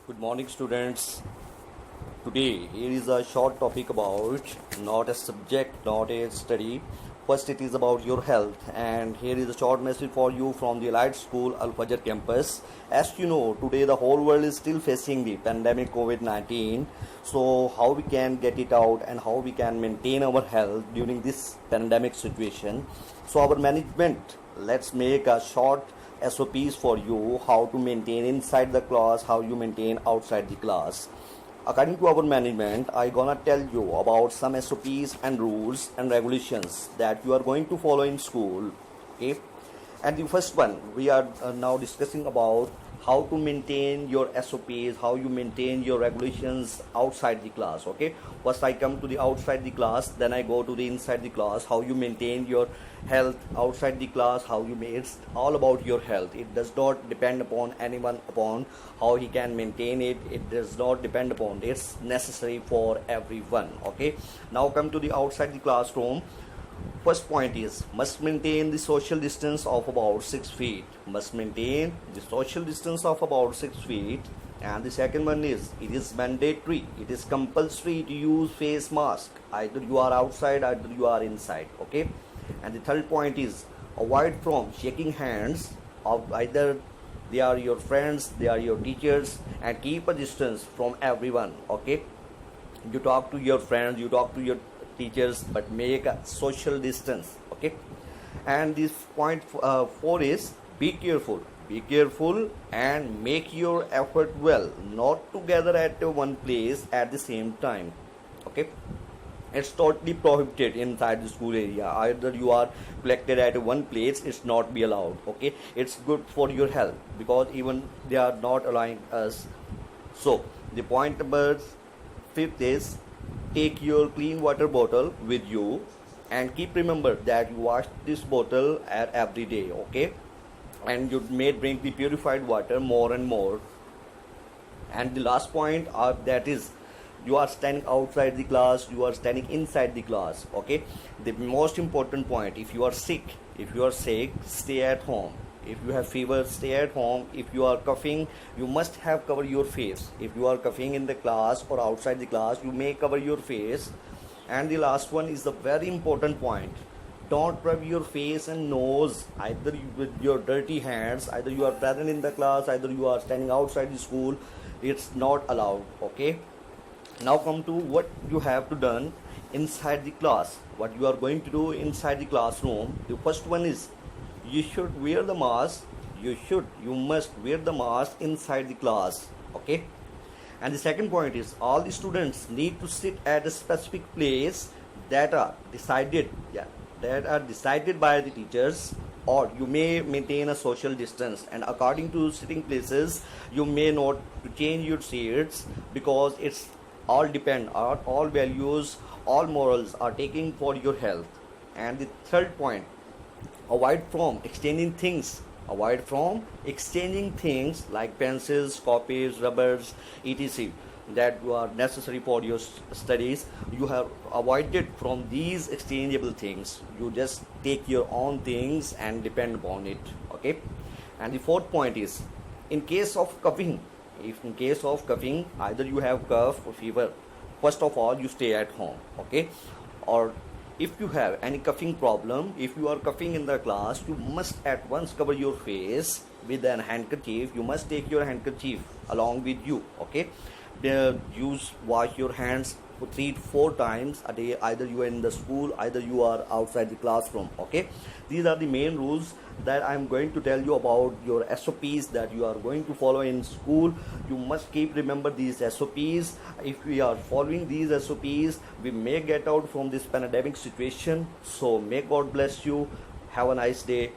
Good morning, students. Today, here is a short topic about not a subject, not a study. First, it is about your health, and here is a short message for you from the Elite School Al Fajr campus. As you know, today the whole world is still facing the pandemic COVID-19. So, how we can get it out and how we can maintain our health during this pandemic situation. So, our management, let's make a short SOPs for you how to maintain inside the class, how you maintain outside the class. According to our management, I gonna tell you about some SOPs and rules and regulations that you are going to follow in school. Okay, and the first one we are now discussing about how to maintain your SOPs, how you maintain your regulations outside the class. Okay, first I come to the outside the class, then I go to the inside the class, how you maintain your health outside the class, how you make it's all about your health. It does not depend upon anyone upon how he can maintain it. It does not depend upon, it's necessary for everyone. Okay, now come to the outside the classroom. First point is must maintain the social distance of about 6 feet. Must maintain the social distance of about 6 feet. And the second one is it is mandatory. It is compulsory to use face mask. Either you are outside, either you are inside. Okay. And the third point is avoid from shaking hands of either they are your friends, they are your teachers, and keep a distance from everyone. Okay. You talk to your friends, you talk to your teachers, but make a social distance. Okay, and this point 4 is be careful and make your effort well, not together at one place at the same time. Okay, it's totally prohibited inside the school area. Either you are collected at one place, it's not be allowed. Okay, it's good for your health because even they are not allowing us. So the point number 5 is take your clean water bottle with you and keep remember that you wash this bottle at every day. Okay, and you may drink the purified water more and more. And the last point that is you are standing outside the class, you are standing inside the class. Okay, the most important point, if you are sick, stay at home. If you have fever, stay at home. If you are coughing, you must have cover your face. If you are coughing in the class or outside the class, you may cover your face. And the last one is the very important point. Don't rub your face and nose either with your dirty hands. Either you are present in the class, either you are standing outside the school. It's not allowed. Okay. Now come to what you have to done inside the class. What you are going to do inside the classroom. The first one is you should wear the mask. You must wear the mask inside the class. Okay, and the second point is all the students need to sit at a specific place that are decided by the teachers, or you may maintain a social distance, and according to sitting places you may not to change your seats because it's all depend on all values, all morals are taking for your health. And the third point, avoid from exchanging things like pencils, copies, rubbers, etc that you are necessary for your studies. You have avoided from these exchangeable things. You just take your own things and depend upon it. Okay, and the fourth point is in case of coughing, either you have cough or fever, first of all you stay at home. Okay, or if you have any coughing problem, if you are coughing in the class, you must at once cover your face with an handkerchief. You must take your handkerchief along with you. Okay, wash your hands 3 to 4 times a day. Either you are in the school, either you are outside the classroom. Okay, these are the main rules that I am going to tell you about your SOPs that you are going to follow in school. You must keep remember these SOPs. If we are following these SOPs, we may get out from this pandemic situation. So may God bless you. Have a nice day.